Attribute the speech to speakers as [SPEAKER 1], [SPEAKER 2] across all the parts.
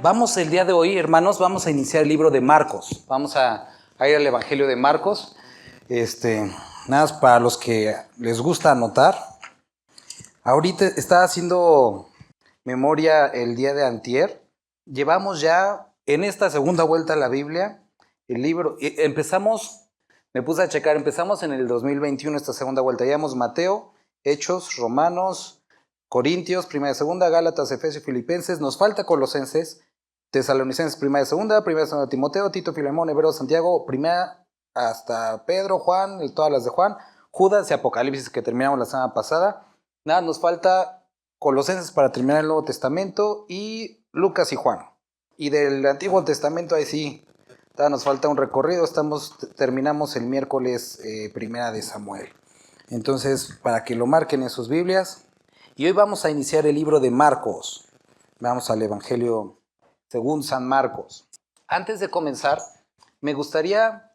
[SPEAKER 1] Vamos el día de hoy, hermanos, vamos a iniciar el libro de Marcos. Vamos a ir al Evangelio de Marcos. Nada más para los que les gusta anotar. Ahorita estaba haciendo memoria el día de antier. Llevamos ya en esta segunda vuelta a la Biblia el libro. Me puse a checar, empezamos en el 2021 esta segunda vuelta. Llevamos Mateo, Hechos, Romanos, Corintios, Primera y Segunda, Gálatas, Efesios y Filipenses. Nos falta Colosenses, Tesalonicenses, Primera y Segunda Timoteo, Tito, Filemón, Hebreos, Santiago, Primera hasta Pedro, Juan, todas las de Juan, Judas y Apocalipsis que terminamos la semana pasada. Nada, nos falta Colosenses para terminar el Nuevo Testamento y Lucas y Juan. Y del Antiguo Testamento ahí sí, nos falta un recorrido. Terminamos el miércoles Primera de Samuel. Entonces, para que lo marquen en sus Biblias. Y hoy vamos a iniciar el libro de Marcos. Vamos al Evangelio según San Marcos. Antes de comenzar, me gustaría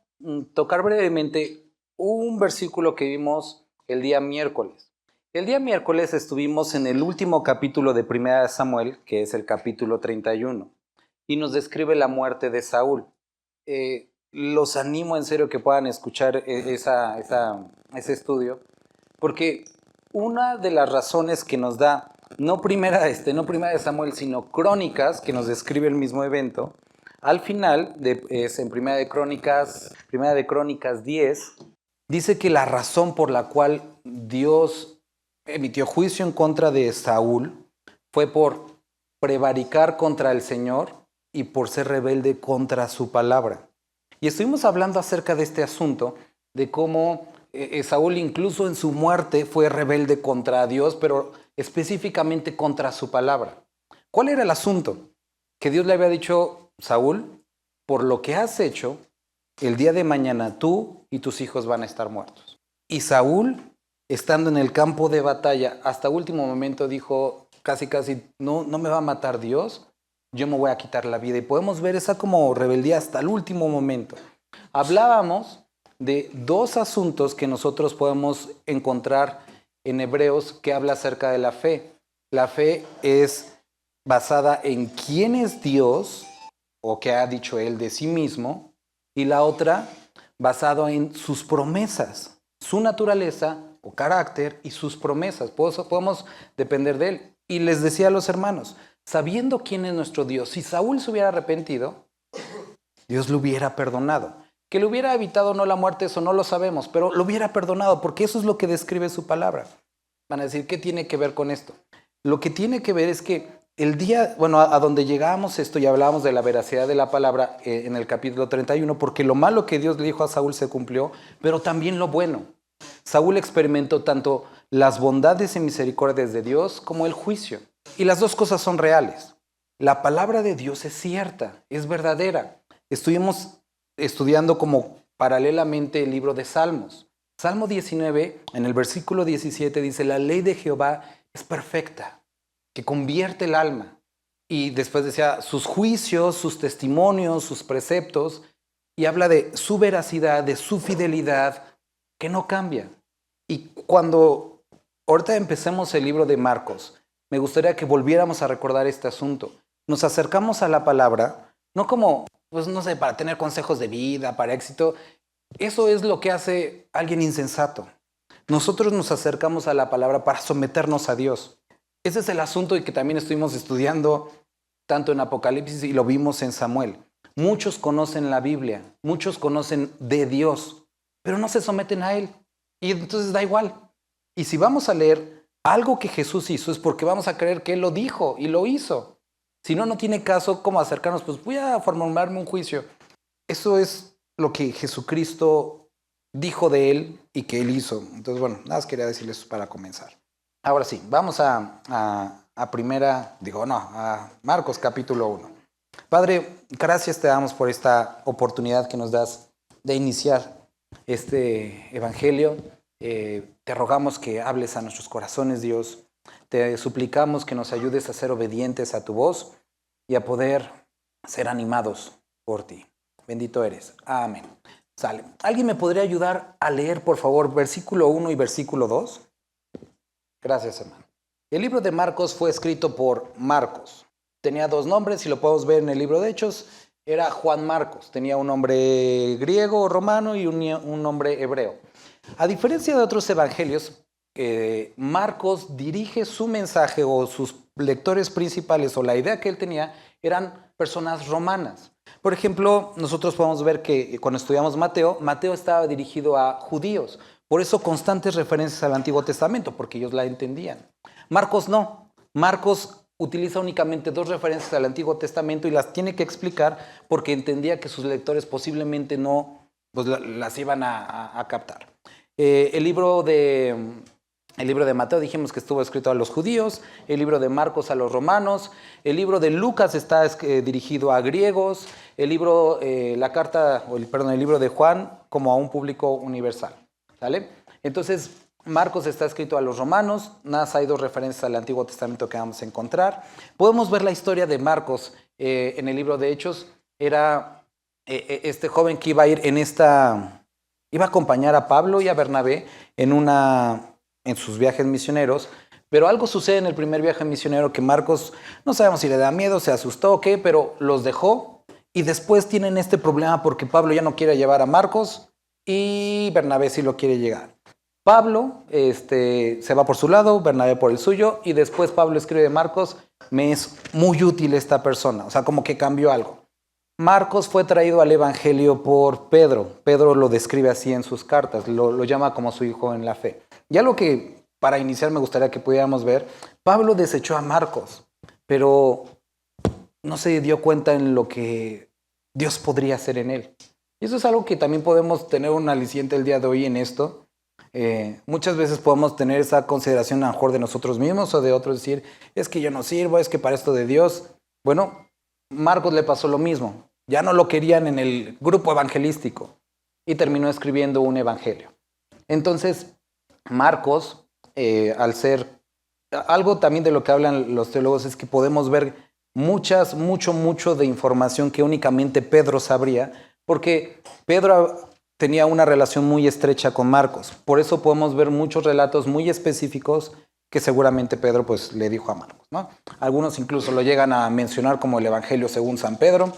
[SPEAKER 1] tocar brevemente un versículo que vimos el día miércoles. El día miércoles estuvimos en el último capítulo de Primera de Samuel, que es el capítulo 31, y nos describe la muerte de Saúl. Los animo en serio que puedan escuchar ese estudio, porque una de las razones que nos da no primera de Samuel, sino Crónicas, que nos describe el mismo evento, al final, es en Primera de Crónicas 10, dice que la razón por la cual Dios emitió juicio en contra de Saúl fue por prevaricar contra el Señor y por ser rebelde contra su palabra. Y estuvimos hablando acerca de este asunto, de cómo Saúl incluso en su muerte fue rebelde contra Dios, pero específicamente contra su palabra. ¿Cuál era el asunto? Que Dios le había dicho: Saúl, por lo que has hecho, el día de mañana tú y tus hijos van a estar muertos. Y Saúl, estando en el campo de batalla, hasta último momento dijo casi, no me va a matar Dios, yo me voy a quitar la vida. Y podemos ver esa como rebeldía hasta el último momento. Hablábamos de dos asuntos que nosotros podemos encontrar en Hebreos que habla acerca de la fe. La fe es basada en quién es Dios o qué ha dicho Él de sí mismo, y la otra basada en sus promesas, su naturaleza o carácter y sus promesas. Podemos depender de Él. Y les decía a los hermanos, sabiendo quién es nuestro Dios, si Saúl se hubiera arrepentido, Dios lo hubiera perdonado. Que le hubiera evitado no la muerte, eso no lo sabemos, pero lo hubiera perdonado, porque eso es lo que describe su palabra. Van a decir, ¿qué tiene que ver con esto? Lo que tiene que ver es que el día, a donde llegábamos esto y hablábamos de la veracidad de la palabra en el capítulo 31, porque lo malo que Dios le dijo a Saúl se cumplió, pero también lo bueno. Saúl experimentó tanto las bondades y misericordias de Dios como el juicio. Y las dos cosas son reales. La palabra de Dios es cierta, es verdadera. Estuvimos estudiando como paralelamente el libro de Salmos. Salmo 19, en el versículo 17 dice: la ley de Jehová es perfecta, que convierte el alma. Y después decía sus juicios, sus testimonios, sus preceptos, y habla de su veracidad, de su fidelidad, que no cambia. Y cuando ahorita empecemos el libro de Marcos, me gustaría que volviéramos a recordar este asunto. Nos acercamos a la palabra, no como, para tener consejos de vida, para éxito. Eso es lo que hace alguien insensato. Nosotros nos acercamos a la palabra para someternos a Dios. Ese es el asunto y que también estuvimos estudiando tanto en Apocalipsis y lo vimos en Samuel. Muchos conocen la Biblia, muchos conocen de Dios, pero no se someten a Él. Y entonces da igual. Y si vamos a leer algo que Jesús hizo, es porque vamos a creer que Él lo dijo y lo hizo. Si no, no tiene caso como acercarnos, voy a formularme un juicio. Eso es lo que Jesucristo dijo de Él y que Él hizo. Entonces, nada más quería decirles eso para comenzar. Ahora sí, vamos a Marcos capítulo 1. Padre, gracias te damos por esta oportunidad que nos das de iniciar este evangelio. Te rogamos que hables a nuestros corazones, Dios. Te suplicamos que nos ayudes a ser obedientes a tu voz y a poder ser animados por ti. Bendito eres. Amén. Sale. ¿Alguien me podría ayudar a leer, por favor, versículo 1 y versículo 2? Gracias, hermano. El libro de Marcos fue escrito por Marcos. Tenía dos nombres y lo podemos ver en el libro de Hechos. Era Juan Marcos. Tenía un nombre griego o romano y un nombre hebreo. A diferencia de otros evangelios, Marcos dirige su mensaje o sus lectores principales o la idea que él tenía eran personas romanas. Por ejemplo, nosotros podemos ver que cuando estudiamos Mateo, Mateo estaba dirigido a judíos. Por eso constantes referencias al Antiguo Testamento, porque ellos la entendían. Marcos no. Marcos utiliza únicamente dos referencias al Antiguo Testamento y las tiene que explicar porque entendía que sus lectores posiblemente no pues, las iban a captar. El libro de Mateo dijimos que estuvo escrito a los judíos, el libro de Marcos a los romanos, el libro de Lucas está dirigido a griegos, el libro de Juan como a un público universal. ¿Sale? Entonces, Marcos está escrito a los romanos, nada más hay dos referencias al Antiguo Testamento que vamos a encontrar. Podemos ver la historia de Marcos en el libro de Hechos. Era este joven que iba a ir iba a acompañar a Pablo y a Bernabé en sus viajes misioneros, pero algo sucede en el primer viaje misionero que Marcos, no sabemos si le da miedo, se asustó o qué, pero los dejó y después tienen este problema porque Pablo ya no quiere llevar a Marcos y Bernabé sí lo quiere llegar. Pablo se va por su lado, Bernabé por el suyo, y después Pablo escribe de Marcos, me es muy útil esta persona, o sea, como que cambió algo. Marcos fue traído al evangelio por Pedro. Pedro lo describe así en sus cartas, lo llama como su hijo en la fe. Ya lo que para iniciar me gustaría que pudiéramos ver, Pablo desechó a Marcos, pero no se dio cuenta en lo que Dios podría hacer en él. Y eso es algo que también podemos tener un aliciente el día de hoy en esto. Muchas veces podemos tener esa consideración a lo mejor de nosotros mismos o de otros, decir, es que yo no sirvo, es que para esto de Dios. Bueno, Marcos le pasó lo mismo. Ya no lo querían en el grupo evangelístico y terminó escribiendo un evangelio. Entonces, Marcos, al ser algo también de lo que hablan los teólogos es que podemos ver mucho de información que únicamente Pedro sabría, porque Pedro tenía una relación muy estrecha con Marcos. Por eso podemos ver muchos relatos muy específicos que seguramente Pedro pues, le dijo a Marcos, ¿no? Algunos incluso lo llegan a mencionar como el Evangelio según San Pedro,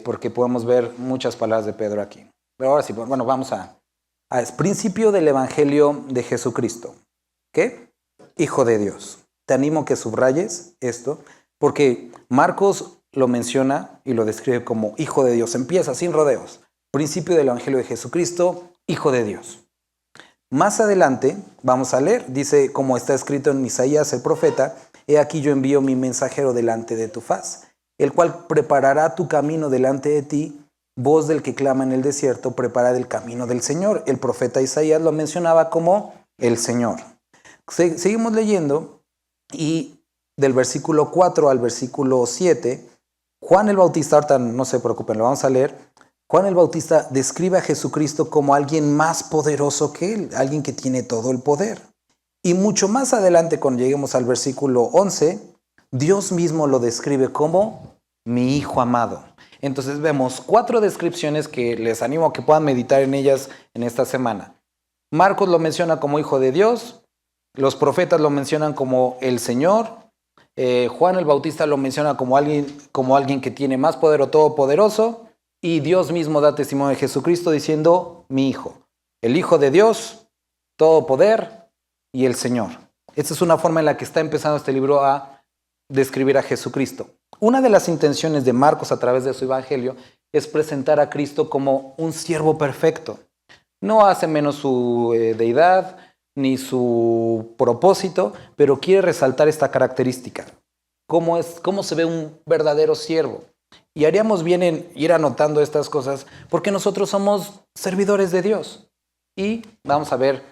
[SPEAKER 1] porque podemos ver muchas palabras de Pedro aquí. Pero ahora sí, bueno, vamos a principio del Evangelio de Jesucristo. ¿Qué? Hijo de Dios. Te animo que subrayes esto, porque Marcos lo menciona y lo describe como Hijo de Dios. Empieza sin rodeos. Principio del Evangelio de Jesucristo, Hijo de Dios. Más adelante, vamos a leer, dice, como está escrito en Isaías el profeta, he aquí yo envío mi mensajero delante de tu faz, el cual preparará tu camino delante de ti, voz del que clama en el desierto, preparad el camino del Señor. El profeta Isaías lo mencionaba como el Señor. Seguimos leyendo y del versículo 4 al versículo 7, Juan el Bautista, ahorita no se preocupen, lo vamos a leer. Juan el Bautista describe a Jesucristo como alguien más poderoso que él, alguien que tiene todo el poder. Y mucho más adelante, cuando lleguemos al versículo 11, Dios mismo lo describe como mi Hijo amado. Entonces vemos 4 descripciones que les animo a que puedan meditar en ellas en esta semana. Marcos lo menciona como Hijo de Dios, los profetas lo mencionan como el Señor, Juan el Bautista lo menciona como alguien que tiene más poder o todopoderoso, y Dios mismo da testimonio de Jesucristo diciendo, mi Hijo, el Hijo de Dios, todo poder y el Señor. Esta es una forma en la que está empezando este libro a describir a Jesucristo. Una de las intenciones de Marcos a través de su evangelio es presentar a Cristo como un siervo perfecto. No hace menos su deidad ni su propósito, pero quiere resaltar esta característica. Cómo se ve un verdadero siervo. Y haríamos bien en ir anotando estas cosas porque nosotros somos servidores de Dios y vamos a ver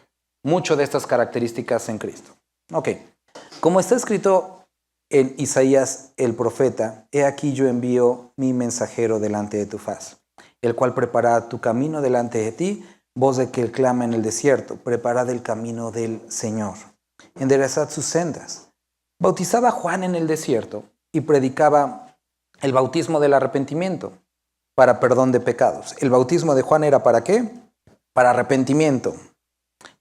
[SPEAKER 1] mucho de estas características en Cristo. Ok, como está escrito en Isaías el profeta, he aquí yo envío mi mensajero delante de tu faz, el cual preparará tu camino delante de ti, voz de que clama en el desierto, preparad el camino del Señor, enderezad sus sendas. Bautizaba a Juan en el desierto y predicaba el bautismo del arrepentimiento para perdón de pecados. El bautismo de Juan era ¿para qué? Para arrepentimiento.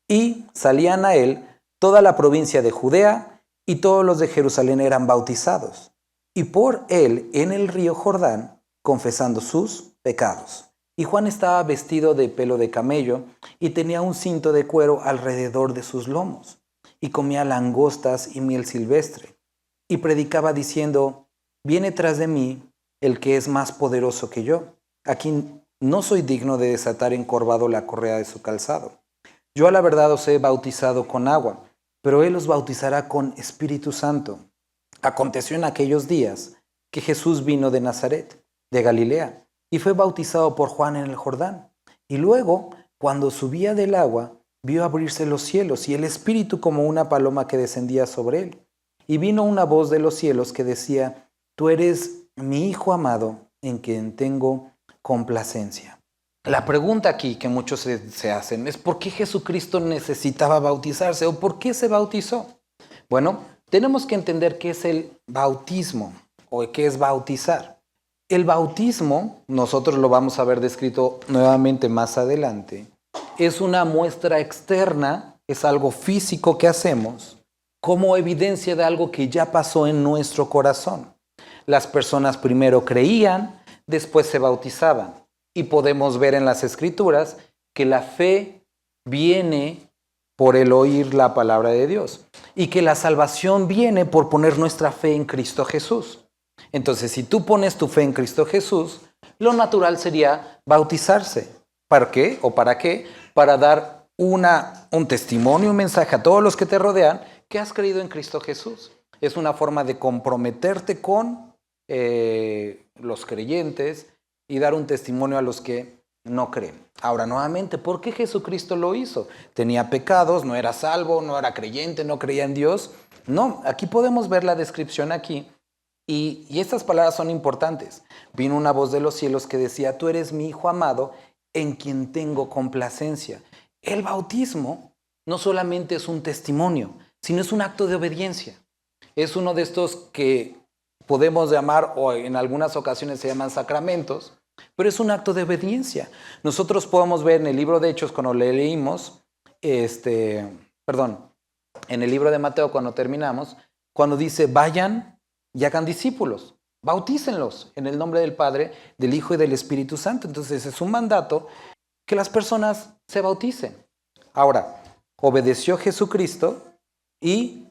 [SPEAKER 1] Y salían a él toda la provincia de Judea y todos los de Jerusalén eran bautizados, y por él en el río Jordán, confesando sus pecados. Y Juan estaba vestido de pelo de camello y tenía un cinto de cuero alrededor de sus lomos, y comía langostas y miel silvestre, y predicaba diciendo: viene tras de mí el que es más poderoso que yo, a quien no soy digno de desatar encorvado la correa de su calzado. Yo a la verdad os he bautizado con agua, pero él os bautizará con Espíritu Santo. Aconteció en aquellos días que Jesús vino de Nazaret, de Galilea, y fue bautizado por Juan en el Jordán. Y luego, cuando subía del agua, vio abrirse los cielos y el Espíritu como una paloma que descendía sobre él. Y vino una voz de los cielos que decía: tú eres mi Hijo amado, en quien tengo complacencia. La pregunta aquí que muchos se hacen es: ¿por qué Jesucristo necesitaba bautizarse o por qué se bautizó? Bueno, tenemos que entender qué es el bautismo o qué es bautizar. El bautismo, nosotros lo vamos a ver descrito nuevamente más adelante, es una muestra externa, es algo físico que hacemos como evidencia de algo que ya pasó en nuestro corazón. Las personas primero creían, después se bautizaban. Y podemos ver en las Escrituras que la fe viene por el oír la palabra de Dios y que la salvación viene por poner nuestra fe en Cristo Jesús. Entonces, si tú pones tu fe en Cristo Jesús, lo natural sería bautizarse. ¿Para qué? ¿O para qué? Para dar un testimonio, un mensaje a todos los que te rodean que has creído en Cristo Jesús. Es una forma de comprometerte con los creyentes y dar un testimonio a los que no creen. Ahora, nuevamente, ¿por qué Jesucristo lo hizo? ¿Tenía pecados? ¿No era salvo? ¿No era creyente? ¿No creía en Dios? No, aquí podemos ver la descripción aquí. Y estas palabras son importantes. Vino una voz de los cielos que decía: tú eres mi Hijo amado, en quien tengo complacencia. El bautismo no solamente es un testimonio, sino es un acto de obediencia. Es uno de estos que podemos llamar, o en algunas ocasiones se llaman sacramentos, pero es un acto de obediencia. Nosotros podemos ver en el libro de Hechos, cuando le leímos, en el libro de Mateo, cuando terminamos, cuando dice: vayan y hagan discípulos, bautícenlos en el nombre del Padre, del Hijo y del Espíritu Santo. Entonces es un mandato que las personas se bauticen. Ahora, obedeció Jesucristo y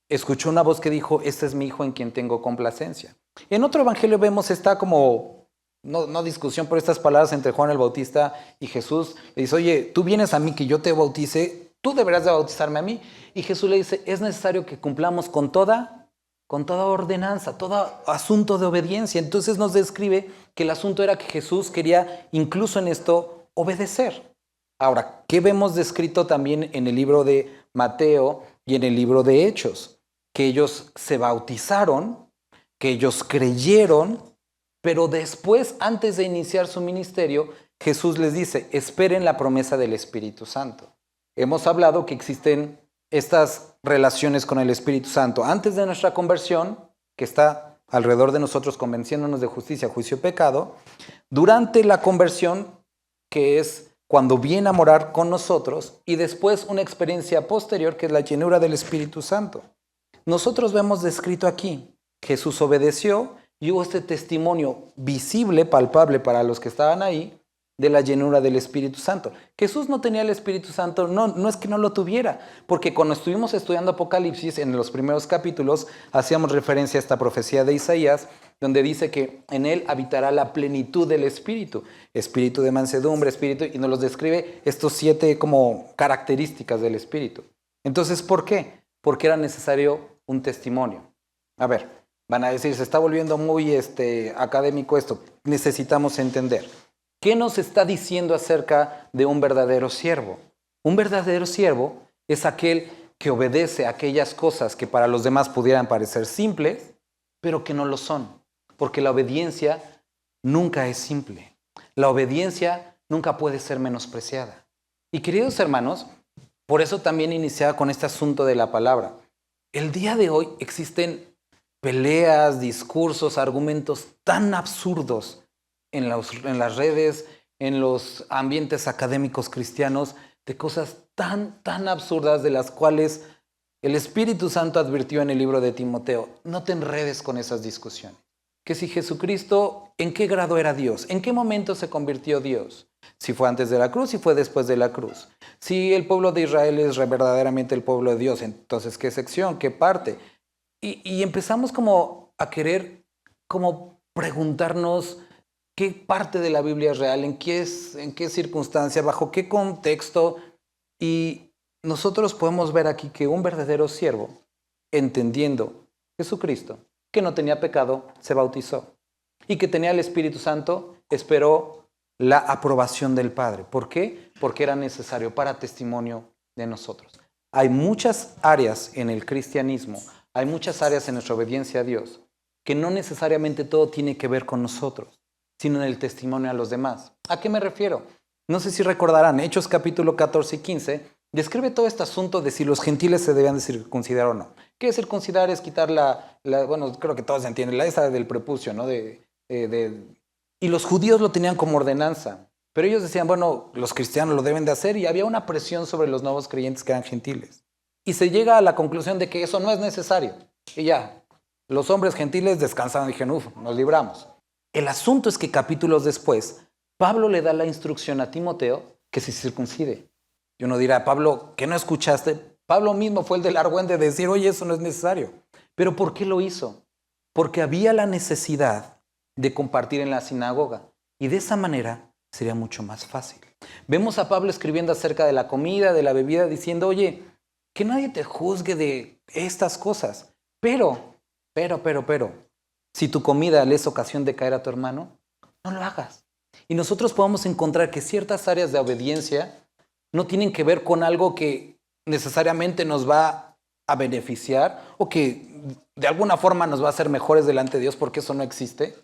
[SPEAKER 1] escuchó una voz que dijo: este es mi Hijo en quien tengo complacencia. En otro evangelio vemos esta como, no discusión, pero estas palabras entre Juan el Bautista y Jesús. Le dice: oye, tú vienes a mí que yo te bautice, tú deberás de bautizarme a mí. Y Jesús le dice: es necesario que cumplamos con toda ordenanza, todo asunto de obediencia. Entonces nos describe que el asunto era que Jesús quería incluso en esto obedecer. Ahora, ¿qué vemos descrito también en el libro de Mateo y en el libro de Hechos? Que ellos se bautizaron, que ellos creyeron, pero después, antes de iniciar su ministerio, Jesús les dice: esperen la promesa del Espíritu Santo. Hemos hablado que existen estas relaciones con el Espíritu Santo antes de nuestra conversión, que está alrededor de nosotros convenciéndonos de justicia, juicio y pecado; durante la conversión, que es cuando viene a morar con nosotros; y después una experiencia posterior, que es la llenura del Espíritu Santo. Nosotros vemos descrito aquí: Jesús obedeció y hubo este testimonio visible, palpable para los que estaban ahí, de la llenura del Espíritu Santo. Jesús no tenía el Espíritu Santo, no es que no lo tuviera, porque cuando estuvimos estudiando Apocalipsis, en los primeros capítulos, hacíamos referencia a esta profecía de Isaías, donde dice que en él habitará la plenitud del Espíritu, espíritu de mansedumbre, espíritu, y nos los describe estos 7 como características del Espíritu. Entonces, ¿por qué? Porque era necesario un testimonio. A ver, van a decir: se está volviendo muy académico esto. Necesitamos entender. ¿Qué nos está diciendo acerca de un verdadero siervo? Un verdadero siervo es aquel que obedece a aquellas cosas que para los demás pudieran parecer simples, pero que no lo son. Porque la obediencia nunca es simple. La obediencia nunca puede ser menospreciada. Y queridos hermanos, por eso también iniciaba con este asunto de la palabra. El día de hoy existen peleas, discursos, argumentos tan absurdos en las redes, en los ambientes académicos cristianos, de cosas tan absurdas, de las cuales El Espíritu Santo advirtió en el libro de Timoteo, no te enredes con esas discusiones. Que si Jesucristo, ¿en qué grado era Dios? ¿En qué momento se convirtió Dios? Si fue antes de la cruz, si fue después de la cruz. Si el pueblo de Israel es verdaderamente el pueblo de Dios, entonces ¿qué sección? ¿Qué parte? Y empezamos como a querer como preguntarnos qué parte de la Biblia es real, en qué circunstancia, bajo qué contexto. Y nosotros podemos ver aquí que un verdadero siervo, entendiendo Jesucristo, que no tenía pecado, se bautizó. Y que tenía el Espíritu Santo, esperó la aprobación del Padre. ¿Por qué? Porque era necesario para testimonio de nosotros. Hay muchas áreas en el cristianismo, hay muchas áreas en nuestra obediencia a Dios, que no necesariamente todo tiene que ver con nosotros, sino en el testimonio a los demás. ¿A qué me refiero? No sé si recordarán, Hechos capítulo 14 y 15, describe todo este asunto de si los gentiles se debían de circuncidar o no. ¿Qué circuncidar? Es quitar bueno, creo que todos entienden, la esa del prepucio, ¿no? Y los judíos lo tenían como ordenanza, pero ellos decían, bueno, los cristianos lo deben de hacer, y había una presión sobre los nuevos creyentes que eran gentiles. Y se llega a la conclusión de que eso no es necesario. Y ya, los hombres gentiles descansaron y dijeron, nos libramos. El asunto es que capítulos después, Pablo le da la instrucción a Timoteo que se circuncide. Y uno dirá, Pablo, ¿qué no escuchaste? Pablo mismo fue el del argüente de decir, oye, eso no es necesario. ¿Pero por qué lo hizo? Porque había la necesidad de compartir en la sinagoga. Y de esa manera sería mucho más fácil. Vemos a Pablo escribiendo acerca de la comida, de la bebida, diciendo, oye, que nadie te juzgue de estas cosas. Pero, si tu comida le es ocasión de caer a tu hermano, no lo hagas. Y nosotros podemos encontrar que ciertas áreas de obediencia no tienen que ver con algo que necesariamente nos va a beneficiar o que de alguna forma nos va a hacer mejores delante de Dios, porque eso no existe,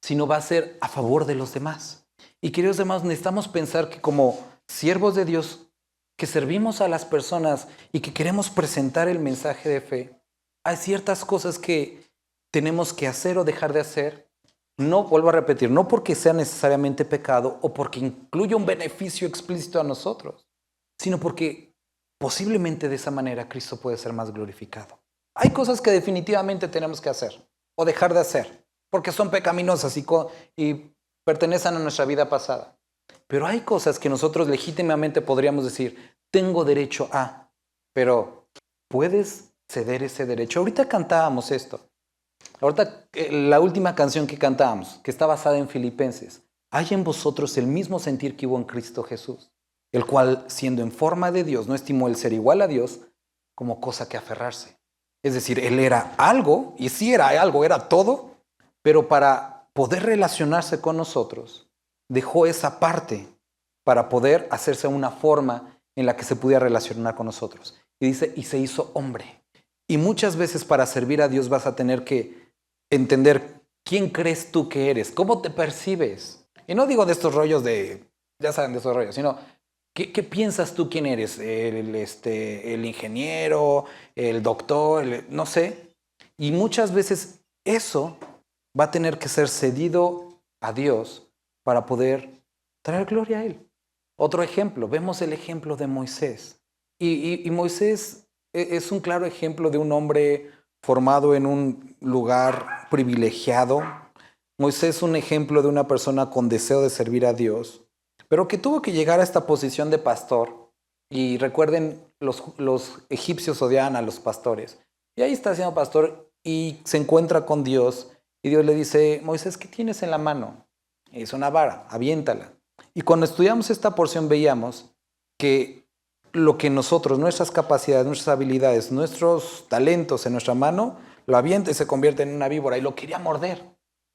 [SPEAKER 1] sino va a ser a favor de los demás. Y queridos demás, necesitamos pensar que como siervos de Dios, que servimos a las personas y que queremos presentar el mensaje de fe, hay ciertas cosas que tenemos que hacer o dejar de hacer. No, vuelvo a repetir, no porque sea necesariamente pecado o porque incluya un beneficio explícito a nosotros, sino porque posiblemente de esa manera Cristo puede ser más glorificado. Hay cosas que definitivamente tenemos que hacer o dejar de hacer, porque son pecaminosas y pertenecen a nuestra vida pasada. Pero hay cosas que nosotros legítimamente podríamos decir, tengo derecho a, pero ¿puedes ceder ese derecho? Ahorita cantábamos esto. Ahorita la última canción que cantábamos, que está basada en Filipenses, hay en vosotros el mismo sentir que hubo en Cristo Jesús, el cual, siendo en forma de Dios, no estimó el ser igual a Dios como cosa que aferrarse. Es decir, él era algo, y sí era algo, era todo, pero para poder relacionarse con nosotros, dejó esa parte para poder hacerse una forma en la que se pudiera relacionar con nosotros. Y dice, y se hizo hombre. Y muchas veces para servir a Dios vas a tener que entender quién crees tú que eres, cómo te percibes. Y no digo de estos rollos ya saben de esos rollos, sino ¿qué piensas tú quién eres? El ingeniero, el doctor, no sé. Y muchas veces eso va a tener que ser cedido a Dios para poder traer gloria a Él. Otro ejemplo, vemos el ejemplo de Moisés. Y Moisés es un claro ejemplo de un hombre formado en un lugar privilegiado. Moisés es un ejemplo de una persona con deseo de servir a Dios, pero que tuvo que llegar a esta posición de pastor. Y recuerden, los egipcios odiaban a los pastores. Y ahí está siendo pastor y se encuentra con Dios. Y Dios le dice, Moisés, ¿qué tienes en la mano? Es una vara, aviéntala. Y cuando estudiamos esta porción veíamos que lo que nosotros, nuestras capacidades, nuestras habilidades, nuestros talentos en nuestra mano, lo avienta y se convierte en una víbora y lo quería morder.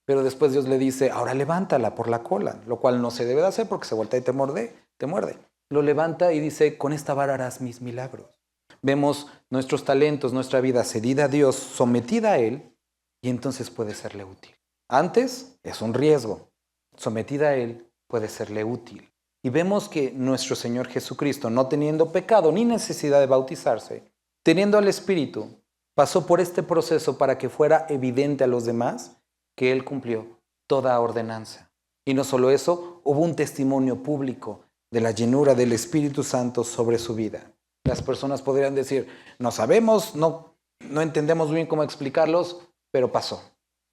[SPEAKER 1] Pero después Dios le dice, ahora levántala por la cola, lo cual no se debe de hacer porque se voltea y te muerde. Lo levanta y dice, con esta vara harás mis milagros. Vemos nuestros talentos, nuestra vida cedida a Dios, sometida a Él, y entonces puede serle útil. Antes es un riesgo. Sometida a Él puede serle útil. Y vemos que nuestro Señor Jesucristo, no teniendo pecado ni necesidad de bautizarse, teniendo al Espíritu, pasó por este proceso para que fuera evidente a los demás que Él cumplió toda ordenanza. Y no solo eso, hubo un testimonio público de la llenura del Espíritu Santo sobre su vida. Las personas podrían decir, no sabemos, no entendemos bien cómo explicarlos, pero pasó.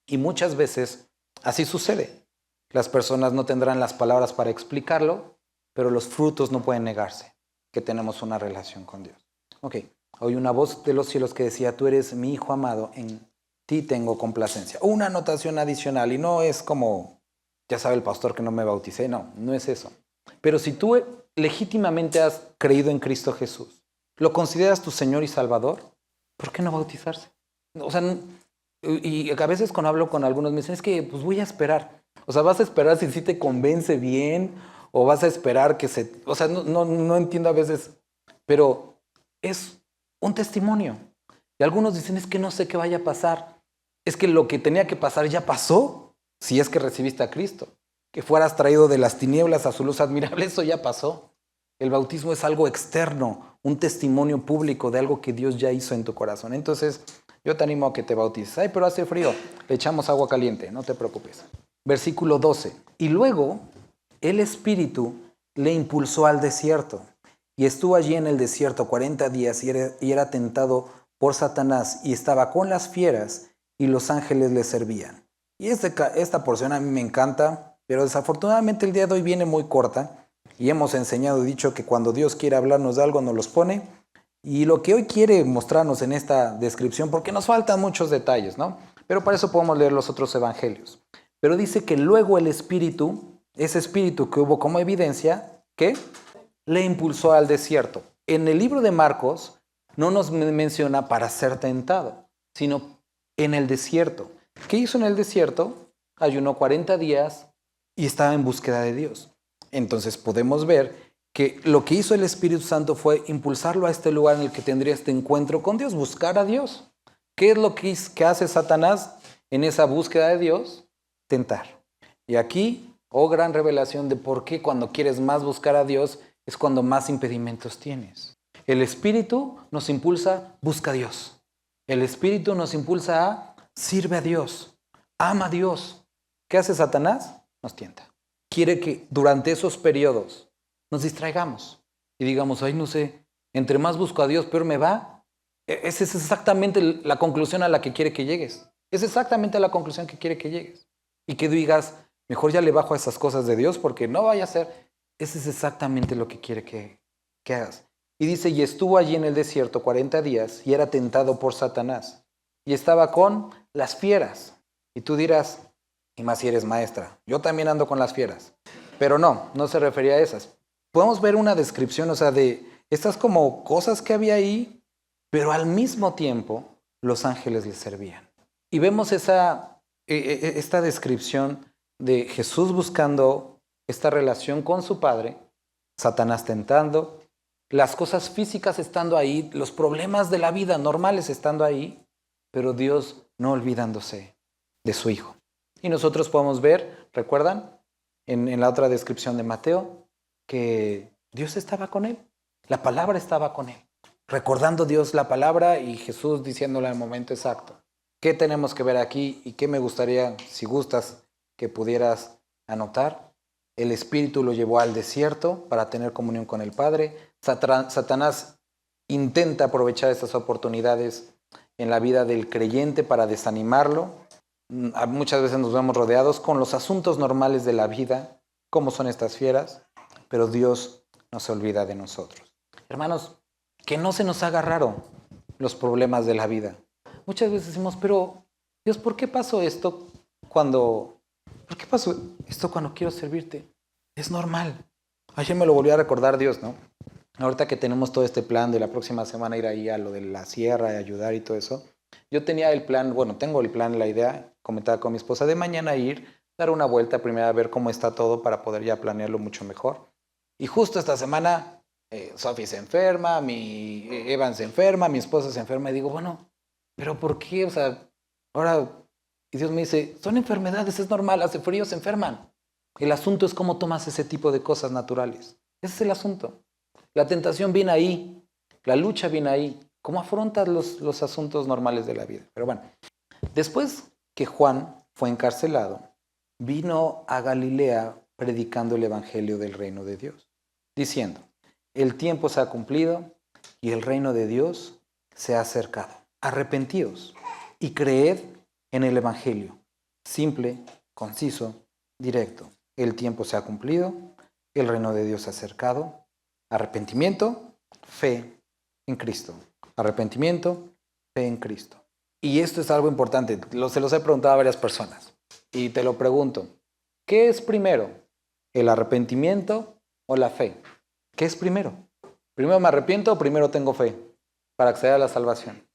[SPEAKER 1] Y muchas veces así sucede. Las personas no tendrán las palabras para explicarlo, pero los frutos no pueden negarse que tenemos una relación con Dios. Ok, oí una voz de los cielos que decía, tú eres mi hijo amado, en ti tengo complacencia. Una anotación adicional, y no es como, ya sabe el pastor que no me bauticé, no es eso. Pero si tú legítimamente has creído en Cristo Jesús, lo consideras tu Señor y Salvador, ¿por qué no bautizarse? O sea, y a veces cuando hablo con algunos me dicen, es que pues voy a esperar. O sea, vas a esperar si sí te convence bien o vas a esperar que se... O sea, no entiendo a veces, pero es un testimonio. Y algunos dicen, es que no sé qué vaya a pasar. Es que lo que tenía que pasar ya pasó, si es que recibiste a Cristo. Que fueras traído de las tinieblas a su luz admirable, eso ya pasó. El bautismo es algo externo, un testimonio público de algo que Dios ya hizo en tu corazón. Entonces, yo te animo a que te bautices. Ay, pero hace frío, le echamos agua caliente, no te preocupes. Versículo 12. Y luego el Espíritu le impulsó al desierto y estuvo allí en el desierto 40 días y era tentado por Satanás y estaba con las fieras y los ángeles le servían. Y esta porción a mí me encanta, pero desafortunadamente el día de hoy viene muy corta y hemos enseñado y dicho que cuando Dios quiere hablarnos de algo nos los pone. Y lo que hoy quiere mostrarnos en esta descripción, porque nos faltan muchos detalles, ¿no? Pero para eso podemos leer los otros evangelios. Pero dice que luego el Espíritu, ese Espíritu que hubo como evidencia, ¿qué? Le impulsó al desierto. En el libro de Marcos no nos menciona para ser tentado, sino en el desierto. ¿Qué hizo en el desierto? Ayunó 40 días y estaba en búsqueda de Dios. Entonces podemos ver que lo que hizo el Espíritu Santo fue impulsarlo a este lugar en el que tendría este encuentro con Dios, buscar a Dios. ¿Qué es lo que hace Satanás en esa búsqueda de Dios? Tentar. Y aquí, gran revelación de por qué cuando quieres más buscar a Dios es cuando más impedimentos tienes. El Espíritu nos impulsa, busca a Dios. El Espíritu nos impulsa a, sirve a Dios, ama a Dios. ¿Qué hace Satanás? Nos tienta. Quiere que durante esos periodos nos distraigamos y digamos, ay, no sé, entre más busco a Dios, peor me va. Esa es exactamente la conclusión a la que quiere que llegues. Es exactamente la conclusión que quiere que llegues. Y que digas, mejor ya le bajo a esas cosas de Dios porque no vaya a ser. Ese es exactamente lo que quiere que hagas. Y dice, y estuvo allí en el desierto 40 días y era tentado por Satanás. Y estaba con las fieras. Y tú dirás, y más si eres maestra, yo también ando con las fieras. Pero no se refería a esas. Podemos ver una descripción, o sea, de estas como cosas que había ahí, pero al mismo tiempo los ángeles le servían. Y vemos esta descripción de Jesús buscando esta relación con su Padre, Satanás tentando, las cosas físicas estando ahí, los problemas de la vida normales estando ahí, pero Dios no olvidándose de su Hijo. Y nosotros podemos ver, ¿recuerdan? En la otra descripción de Mateo, que Dios estaba con él, la palabra estaba con él, recordando Dios la palabra y Jesús diciéndola en el momento exacto. ¿Qué tenemos que ver aquí y qué me gustaría, si gustas, que pudieras anotar? El Espíritu lo llevó al desierto para tener comunión con el Padre. Satanás intenta aprovechar estas oportunidades en la vida del creyente para desanimarlo. Muchas veces nos vemos rodeados con los asuntos normales de la vida, como son estas fieras, pero Dios no se olvida de nosotros. Hermanos, que no se nos haga raro los problemas de la vida. Muchas veces decimos, pero Dios, ¿por qué pasó esto cuando quiero servirte? Es normal. Ayer me lo volvió a recordar Dios, ¿no? Ahorita que tenemos todo este plan de la próxima semana ir ahí a lo de la sierra y ayudar y todo eso, yo tenía el plan, tengo el plan, la idea, comentaba con mi esposa, de mañana ir, dar una vuelta primero a ver cómo está todo para poder ya planearlo mucho mejor. Y justo esta semana, Sophie se enferma, Evan se enferma, mi esposa se enferma y digo, bueno, ¿pero por qué? O sea, ahora, y Dios me dice, son enfermedades, es normal, hace frío, se enferman. El asunto es cómo tomas ese tipo de cosas naturales. Ese es el asunto. La tentación viene ahí, la lucha viene ahí. ¿Cómo afrontas los asuntos normales de la vida? Pero bueno, después que Juan fue encarcelado, vino a Galilea predicando el evangelio del reino de Dios, diciendo, el tiempo se ha cumplido y el reino de Dios se ha acercado. Arrepentíos y creed en el Evangelio. Simple, conciso, directo. El tiempo se ha cumplido, el reino de Dios se ha acercado. Arrepentimiento, fe en Cristo. Arrepentimiento, fe en Cristo. Y esto es algo importante, se los he preguntado a varias personas. Y te lo pregunto, ¿qué es primero? ¿El arrepentimiento o la fe? ¿Qué es primero? ¿Primero me arrepiento o primero tengo fe para acceder a la salvación?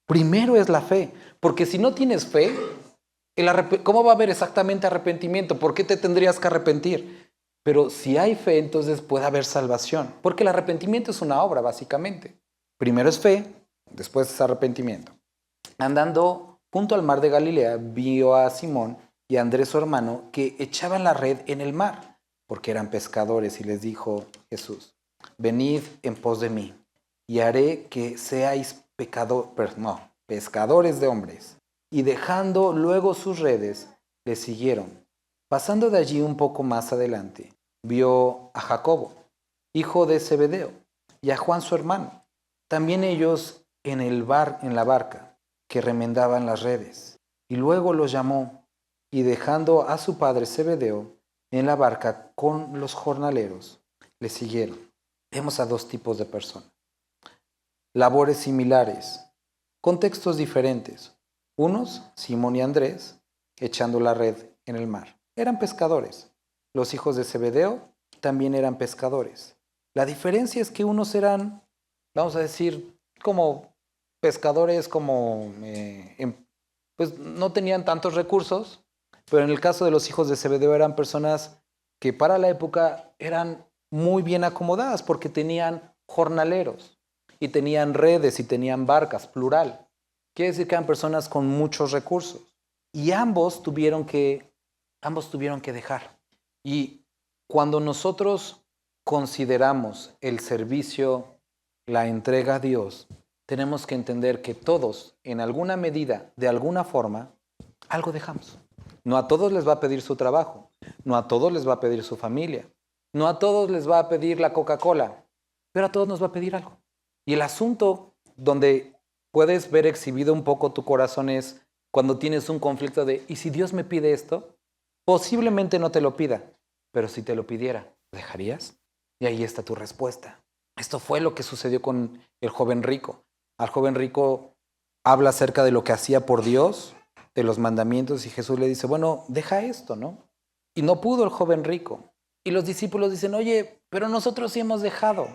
[SPEAKER 1] Primero es la fe, porque si no tienes fe, ¿cómo va a haber exactamente arrepentimiento? ¿Por qué te tendrías que arrepentir? Pero si hay fe, entonces puede haber salvación, porque el arrepentimiento es una obra, básicamente. Primero es fe, después es arrepentimiento. Andando junto al mar de Galilea, vio a Simón y a Andrés su hermano que echaban la red en el mar, porque eran pescadores, y les dijo Jesús: venid en pos de mí, y haré que seáis pescadores de hombres. Y dejando luego sus redes, le siguieron. Pasando de allí un poco más adelante, vio a Jacobo, hijo de Zebedeo, y a Juan su hermano, también ellos en la barca, que remendaban las redes. Y luego los llamó, y dejando a su padre Zebedeo en la barca con los jornaleros, le siguieron. Vemos a dos tipos de personas. Labores similares, contextos diferentes. Unos, Simón y Andrés, echando la red en el mar. Eran pescadores. Los hijos de Zebedeo también eran pescadores. La diferencia es que unos eran, vamos a decir, como pescadores, pues no tenían tantos recursos, pero en el caso de los hijos de Zebedeo eran personas que para la época eran muy bien acomodadas porque tenían jornaleros y tenían redes y tenían barcas, plural. Quiere decir que eran personas con muchos recursos. Y ambos tuvieron que dejar. Y cuando nosotros consideramos el servicio, la entrega a Dios, tenemos que entender que todos, en alguna medida, de alguna forma, algo dejamos. No a todos les va a pedir su trabajo, no a todos les va a pedir su familia, no a todos les va a pedir la Coca-Cola, pero a todos nos va a pedir algo. Y el asunto donde puedes ver exhibido un poco tu corazón es cuando tienes un conflicto de, ¿y si Dios me pide esto? Posiblemente no te lo pida, pero si te lo pidiera, ¿lo dejarías? Y ahí está tu respuesta. Esto fue lo que sucedió con el joven rico. Al joven rico habla acerca de lo que hacía por Dios, de los mandamientos, y Jesús le dice, bueno, deja esto, ¿no? Y no pudo el joven rico. Y los discípulos dicen, oye, pero nosotros sí hemos dejado.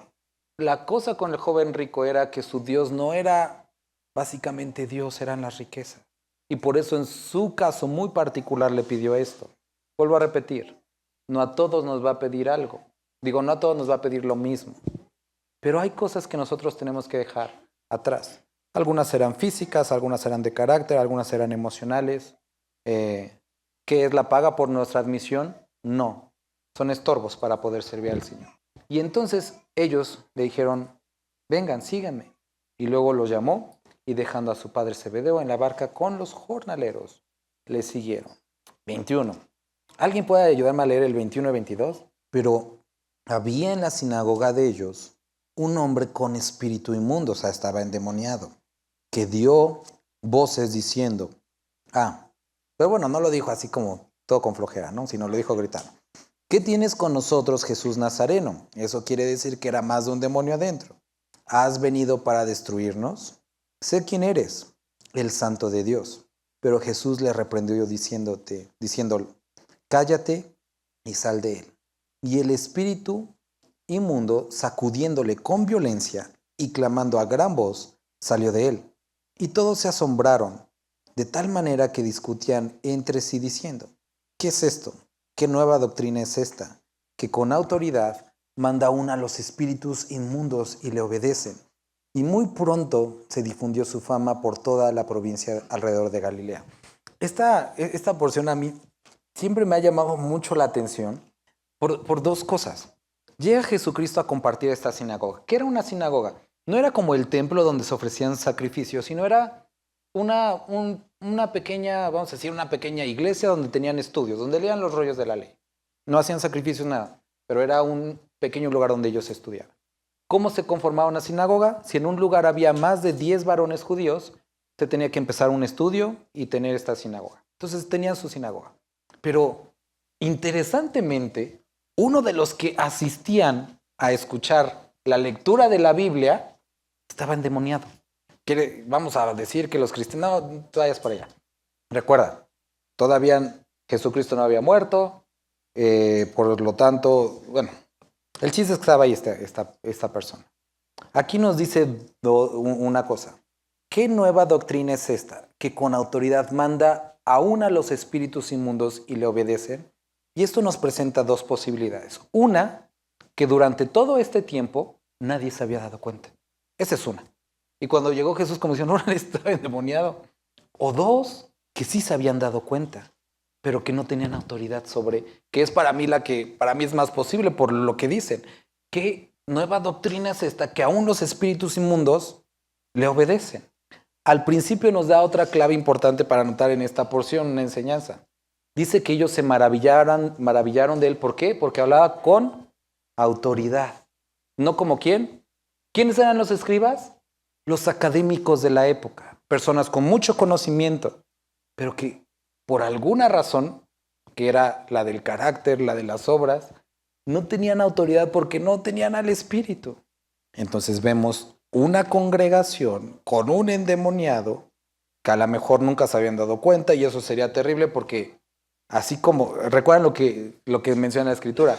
[SPEAKER 1] La cosa con el joven rico era que su Dios no era básicamente Dios, eran las riquezas. Y por eso en su caso muy particular le pidió esto. Vuelvo a repetir, no a todos nos va a pedir algo. Digo, no a todos nos va a pedir lo mismo. Pero hay cosas que nosotros tenemos que dejar atrás. Algunas serán físicas, algunas serán de carácter, algunas serán emocionales. ¿Qué es la paga por nuestra admisión? No, son estorbos para poder servir al Señor. Y entonces ellos le dijeron, vengan, síganme. Y luego los llamó y dejando a su padre Zebedeo en la barca con los jornaleros, le siguieron. 21. ¿Alguien puede ayudarme a leer el 21 y 22? Pero había en la sinagoga de ellos un hombre con espíritu inmundo, o sea, estaba endemoniado, que dio voces diciendo, pero bueno, no lo dijo así como todo con flojera, ¿no? Sino lo dijo gritando. ¿Qué tienes con nosotros, Jesús Nazareno? Eso quiere decir que era más de un demonio adentro. ¿Has venido para destruirnos? Sé quién eres, el Santo de Dios. Pero Jesús le reprendió diciéndole, cállate y sal de él. Y el espíritu inmundo, sacudiéndole con violencia y clamando a gran voz, salió de él. Y todos se asombraron, de tal manera que discutían entre sí diciendo, ¿qué es esto? ¿Qué nueva doctrina es esta? Que con autoridad manda uno a los espíritus inmundos y le obedecen. Y muy pronto se difundió su fama por toda la provincia alrededor de Galilea. Esta porción a mí siempre me ha llamado mucho la atención por dos cosas. Llega Jesucristo a compartir esta sinagoga. ¿Qué era una sinagoga? No era como el templo donde se ofrecían sacrificios, sino era una pequeña, vamos a decir, una pequeña iglesia donde tenían estudios, donde leían los rollos de la ley. No hacían sacrificios, nada, pero era un pequeño lugar donde ellos estudiaban. ¿Cómo se conformaba una sinagoga? Si en un lugar había más de 10 varones judíos, se tenía que empezar un estudio y tener esta sinagoga. Entonces tenían su sinagoga. Pero interesantemente, uno de los que asistían a escuchar la lectura de la Biblia estaba endemoniado. Vamos a decir que los cristianos, no te vayas para allá. Recuerda, todavía Jesucristo no había muerto, por lo tanto, bueno, el chiste es que estaba ahí esta persona. Aquí nos dice una cosa. ¿Qué nueva doctrina es esta? Que con autoridad manda aún a los espíritus inmundos y le obedecen. Y esto nos presenta dos posibilidades. Una, que durante todo este tiempo nadie se había dado cuenta. Esa es una. Y cuando llegó Jesús como diciendo, no, estaba endemoniado. O dos, que sí se habían dado cuenta, pero que no tenían autoridad sobre, que es para mí la que para mí es más posible por lo que dicen. ¿Qué nueva doctrina es esta? Que aún los espíritus inmundos le obedecen. Al principio nos da otra clave importante para anotar en esta porción, una enseñanza. Dice que ellos se maravillaron de él. ¿Por qué? Porque hablaba con autoridad. ¿No como quién? ¿Quiénes eran los escribas? Los académicos de la época. Personas con mucho conocimiento, pero que por alguna razón, que era la del carácter, la de las obras, no tenían autoridad porque no tenían al Espíritu. Entonces vemos una congregación con un endemoniado que a lo mejor nunca se habían dado cuenta, y eso sería terrible porque así como, recuerdan lo que menciona la Escritura,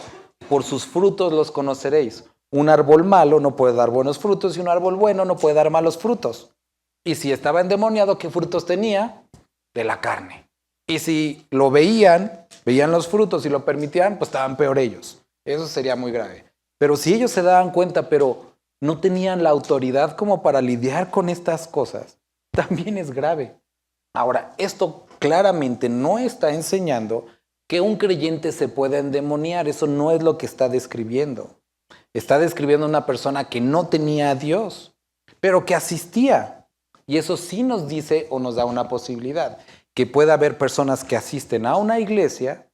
[SPEAKER 1] por sus frutos los conoceréis. Un árbol malo no puede dar buenos frutos y un árbol bueno no puede dar malos frutos. Y si estaba endemoniado, ¿qué frutos tenía? De la carne. Y si lo veían los frutos y lo permitían, pues estaban peor ellos. Eso sería muy grave. Pero si ellos se daban cuenta, pero no tenían la autoridad como para lidiar con estas cosas, también es grave. Ahora, esto claramente no está enseñando que un creyente se pueda endemoniar. Eso no es lo que está describiendo. Está describiendo una persona que no tenía a Dios, pero que asistía. Y eso sí nos dice o nos da una posibilidad, que pueda haber personas que asisten a una iglesia,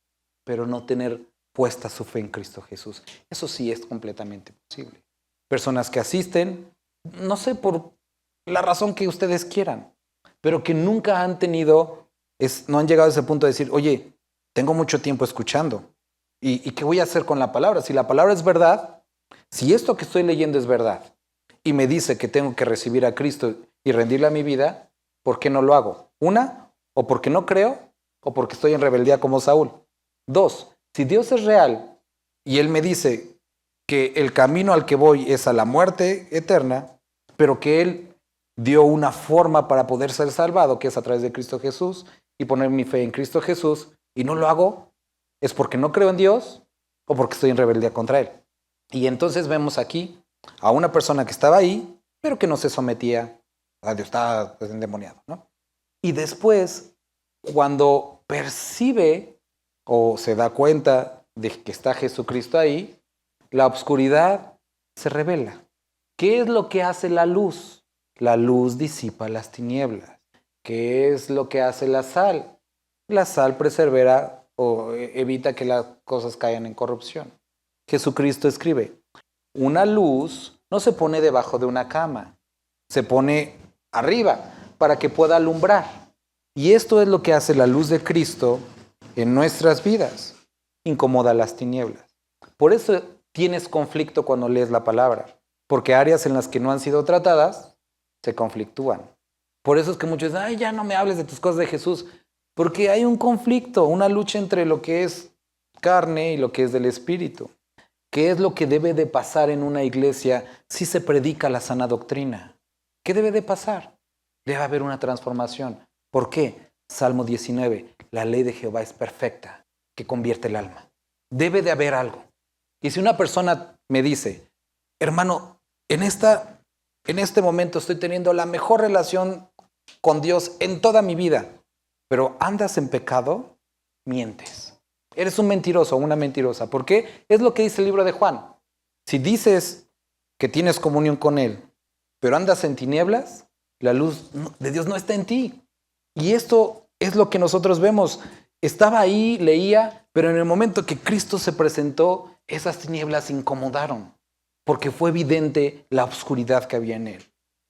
[SPEAKER 1] pero no tener puesta su fe en Cristo Jesús. Eso sí es completamente posible. Personas que asisten, no sé, por la razón que ustedes quieran, pero que nunca han no han llegado a ese punto de decir, oye, tengo mucho tiempo escuchando, ¿y qué voy a hacer con la palabra? Si la palabra es verdad, si esto que estoy leyendo es verdad, y me dice que tengo que recibir a Cristo y rendirle a mi vida, ¿por qué no lo hago? Una, o porque no creo, o porque estoy en rebeldía como Saúl. Dos, si Dios es real y Él me dice que el camino al que voy es a la muerte eterna, pero que Él dio una forma para poder ser salvado, que es a través de Cristo Jesús, y poner mi fe en Cristo Jesús, y no lo hago, ¿es porque no creo en Dios o porque estoy en rebeldía contra Él? Y entonces vemos aquí a una persona que estaba ahí, pero que no se sometía a Dios, estaba endemoniado, ¿no? Y después, cuando percibe o se da cuenta de que está Jesucristo ahí, la oscuridad se revela. ¿Qué es lo que hace la luz? La luz disipa las tinieblas. ¿Qué es lo que hace la sal? La sal persevera o evita que las cosas caigan en corrupción. Jesucristo escribe, una luz no se pone debajo de una cama, se pone arriba para que pueda alumbrar. Y esto es lo que hace la luz de Cristo en nuestras vidas. Incomoda las tinieblas. Por eso tienes conflicto cuando lees la palabra, porque áreas en las que no han sido tratadas se conflictúan. Por eso es que muchos dicen, ay, ya no me hables de tus cosas de Jesús, porque hay un conflicto, una lucha entre lo que es carne y lo que es del Espíritu. ¿Qué es lo que debe de pasar en una iglesia si se predica la sana doctrina? ¿Qué debe de pasar? Debe haber una transformación. ¿Por qué? Salmo 19, la ley de Jehová es perfecta, que convierte el alma. Debe de haber algo. Y si una persona me dice, hermano, en este momento estoy teniendo la mejor relación con Dios en toda mi vida, pero andas en pecado, mientes. Eres un mentiroso o una mentirosa. ¿Por qué? Es lo que dice el libro de Juan. Si dices que tienes comunión con Él, pero andas en tinieblas, la luz de Dios no está en ti. Y esto es lo que nosotros vemos. Estaba ahí, leía, pero en el momento que Cristo se presentó, esas tinieblas incomodaron. porque fue evidente la oscuridad que había en él.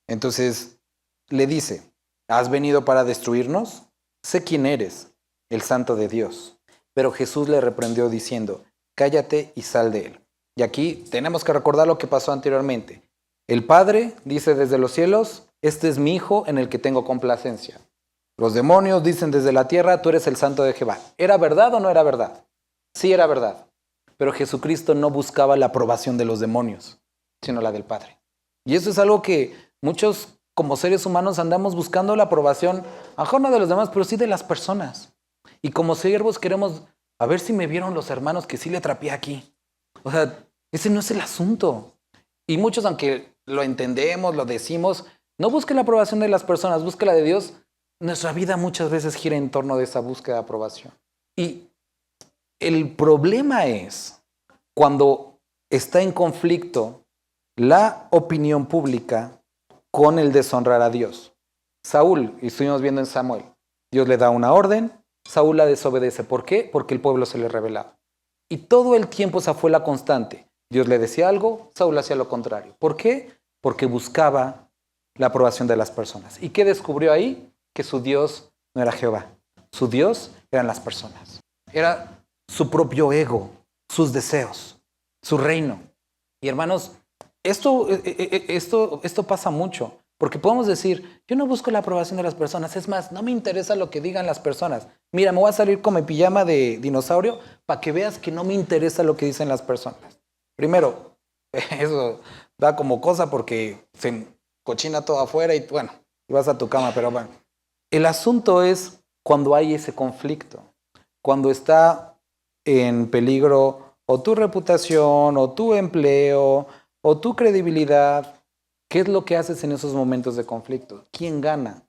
[SPEAKER 1] Entonces le dice, ¿has venido para destruirnos? Sé quién eres, el Santo de Dios. Pero Jesús le reprendió diciendo, cállate y sal de él. Y aquí tenemos que recordar lo que pasó anteriormente. El Padre dice desde los cielos, este es mi Hijo en el que tengo complacencia. Los demonios dicen desde la tierra, tú eres el Santo de Jehová. ¿Era verdad o no era verdad? Sí era verdad. Pero Jesucristo no buscaba la aprobación de los demonios, sino la del Padre. Y eso es algo que muchos como seres humanos andamos buscando la aprobación, a lo mejor no de los demás, pero sí de las personas. Y como siervos queremos, a ver si me vieron los hermanos que sí le trapié aquí. O sea, ese no es el asunto. Y muchos, aunque lo entendemos, lo decimos, no busquen la aprobación de las personas, busquen la de Dios. Nuestra vida muchas veces gira en torno de esa búsqueda de aprobación. Y el problema es cuando está en conflicto la opinión pública con el deshonrar a Dios. Saúl, y estuvimos viendo en Samuel, Dios le da una orden, Saúl la desobedece. ¿Por qué? Porque el pueblo se le rebelaba. Y todo el tiempo esa fue la constante. Dios le decía algo, Saúl hacía lo contrario. ¿Por qué? Porque buscaba la aprobación de las personas. ¿Y qué descubrió ahí? Que su Dios no era Jehová. Su Dios eran las personas. Era su propio ego, sus deseos, su reino. Y hermanos, esto pasa mucho. Porque podemos decir, yo no busco la aprobación de las personas. Es más, no me interesa lo que digan las personas. Mira, me voy a salir con mi pijama de dinosaurio para que veas que no me interesa lo que dicen las personas. Primero, eso da como cosa porque se cochina todo afuera y bueno, vas a tu cama, pero bueno. El asunto es cuando hay ese conflicto, cuando está en peligro o tu reputación, o tu empleo, o tu credibilidad. ¿Qué es lo que haces en esos momentos de conflicto? ¿Quién gana?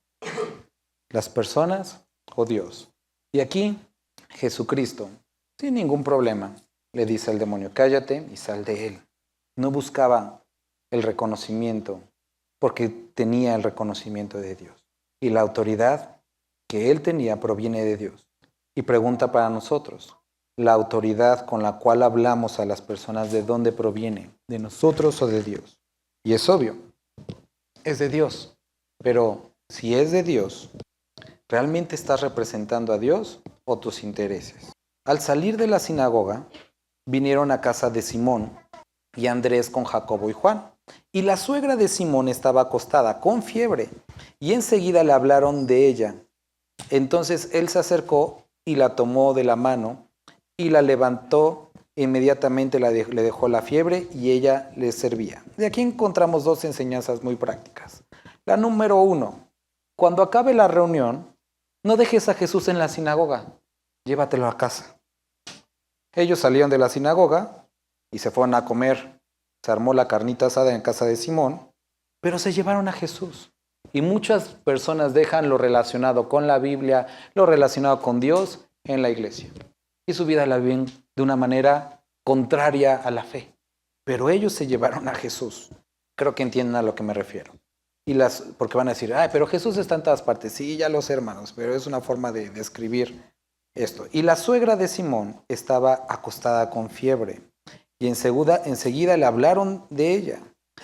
[SPEAKER 1] ¿Las personas o Dios? Y aquí Jesucristo, sin ningún problema, le dice al demonio, cállate y sal de él. No buscaba el reconocimiento porque tenía el reconocimiento de Dios. Y la autoridad que él tenía proviene de Dios. Y pregunta para nosotros, ¿la autoridad con la cual hablamos a las personas de dónde proviene? ¿De nosotros o de Dios? Y es obvio, es de Dios. Pero si es de Dios, ¿realmente estás representando a Dios o tus intereses? Al salir de la sinagoga, vinieron a casa de Simón y Andrés con Jacobo y Juan. Y la suegra de Simón estaba acostada con fiebre y enseguida le hablaron de ella. Entonces él se acercó y la tomó de la mano y la levantó. Inmediatamente le dejó la fiebre y ella le servía. De aquí encontramos dos enseñanzas muy prácticas. La número 1, cuando acabe la reunión, no dejes a Jesús en la sinagoga, llévatelo a casa. Ellos salieron de la sinagoga y se fueron a comer. Se armó la carnita asada en casa de Simón, pero se llevaron a Jesús. Y muchas personas dejan lo relacionado con la Biblia, lo relacionado con Dios en la iglesia. Y su vida la viven de una manera contraria a la fe. Pero ellos se llevaron a Jesús. Creo que entienden a lo que me refiero. Porque van a decir, pero Jesús está en todas partes. Sí, ya lo sé, hermanos, pero es una forma de describir esto. Y la suegra de Simón estaba acostada con fiebre. Y enseguida le hablaron de ella.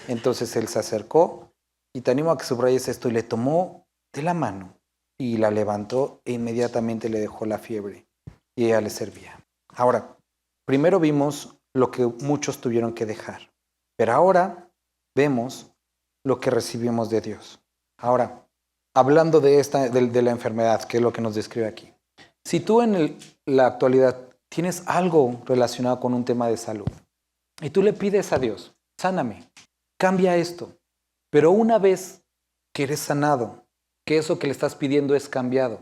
[SPEAKER 1] Entonces él se acercó, y te animo a que subrayes esto, y le tomó de la mano, y la levantó, e inmediatamente le dejó la fiebre. Y ella le servía. Ahora, primero vimos lo que muchos tuvieron que dejar, pero ahora vemos lo que recibimos de Dios. Ahora, hablando de la enfermedad, que es lo que nos describe aquí. Si tú en la actualidad tienes algo relacionado con un tema de salud, y tú le pides a Dios, sáname, cambia esto, pero una vez que eres sanado, que eso que le estás pidiendo es cambiado,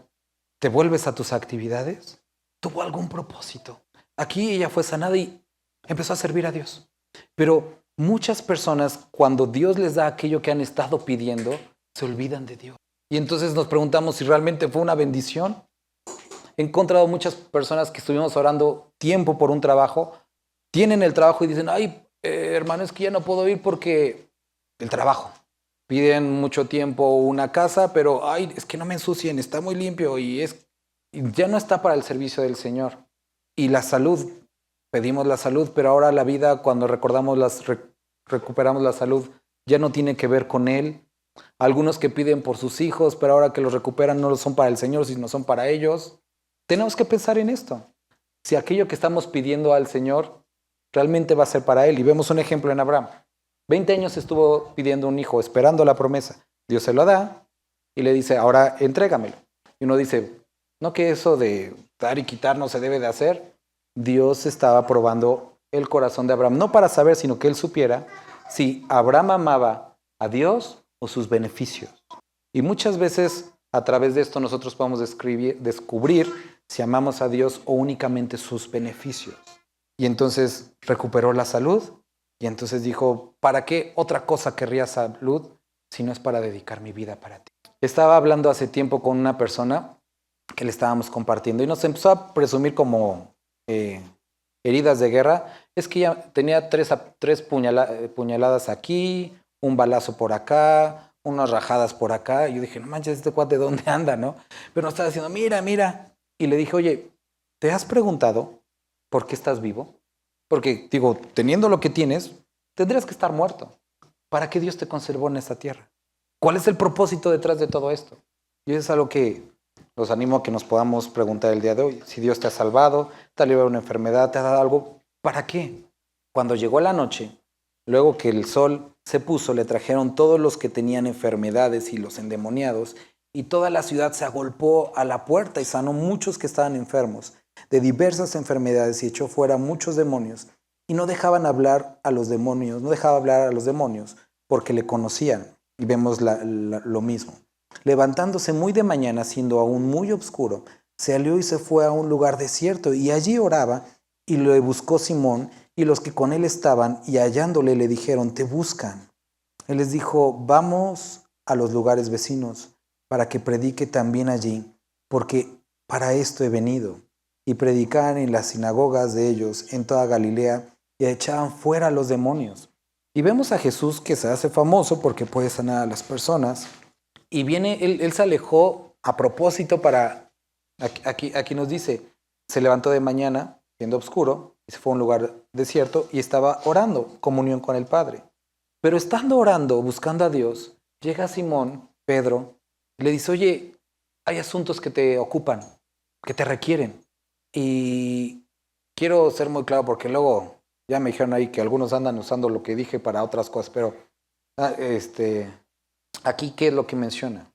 [SPEAKER 1] ¿te vuelves a tus actividades? Tuvo algún propósito. Aquí ella fue sanada y empezó a servir a Dios. Pero muchas personas, cuando Dios les da aquello que han estado pidiendo, se olvidan de Dios. Y entonces nos preguntamos si realmente fue una bendición. He encontrado muchas personas que estuvimos orando tiempo por un trabajo, tienen el trabajo y dicen, hermano, es que ya no puedo ir porque el trabajo. Piden mucho tiempo una casa, pero es que no me ensucien, está muy limpio y ya no está para el servicio del Señor. Y la salud, pedimos la salud, pero ahora la vida, cuando recordamos recuperamos la salud, ya no tiene que ver con Él. Algunos que piden por sus hijos, pero ahora que los recuperan no son para el Señor, sino son para ellos. Tenemos que pensar en esto. Si aquello que estamos pidiendo al Señor realmente va a ser para Él. Y vemos un ejemplo en Abraham. 20 años estuvo pidiendo un hijo, esperando la promesa. Dios se lo da y le dice, ahora entrégamelo. Y uno dice, ¿no que eso de dar y quitar no se debe de hacer? Dios estaba probando el corazón de Abraham, no para saber, sino que él supiera si Abraham amaba a Dios o sus beneficios. Y muchas veces a través de esto nosotros podemos descubrir si amamos a Dios o únicamente sus beneficios. Y entonces recuperó la salud y entonces dijo, ¿para qué otra cosa querría salud si no es para dedicar mi vida para ti? Estaba hablando hace tiempo con una persona que le estábamos compartiendo y nos empezó a presumir como heridas de guerra. Es que ya tenía tres puñaladas aquí, un balazo por acá, unas rajadas por acá. Y yo dije, no manches, este cuate, ¿de dónde anda, no? Pero nos estaba diciendo, mira, mira. Y le dije, oye, ¿te has preguntado por qué estás vivo? Porque, digo, teniendo lo que tienes, tendrías que estar muerto. ¿Para qué Dios te conservó en esta tierra? ¿Cuál es el propósito detrás de todo esto? Y eso es algo que los animo a que nos podamos preguntar el día de hoy. Si Dios te ha salvado, te ha librado de una enfermedad, te ha dado algo, ¿para qué? Cuando llegó la noche, luego que el sol se puso, le trajeron todos los que tenían enfermedades y los endemoniados, y toda la ciudad se agolpó a la puerta y sanó muchos que estaban enfermos de diversas enfermedades y echó fuera muchos demonios. Y no dejaban hablar a los demonios, no dejaba hablar a los demonios porque le conocían. Y vemos lo mismo. Levantándose muy de mañana, siendo aún muy oscuro, salió y se fue a un lugar desierto y allí oraba y le buscó Simón y los que con él estaban y hallándole le dijeron, te buscan. Él les dijo, vamos a los lugares vecinos para que predique también allí, porque para esto he venido. Y predicaban en las sinagogas de ellos en toda Galilea y echaban fuera a los demonios. Y vemos a Jesús que se hace famoso porque puede sanar a las personas. Y viene, él se alejó a propósito para, aquí nos dice, se levantó de mañana, siendo oscuro, y se fue a un lugar desierto y estaba orando, comunión con el Padre. Pero estando orando, buscando a Dios, llega Simón, Pedro, y le dice, oye, hay asuntos que te ocupan, que te requieren. Y quiero ser muy claro porque luego ya me dijeron ahí que algunos andan usando lo que dije para otras cosas, pero aquí, ¿qué es lo que menciona?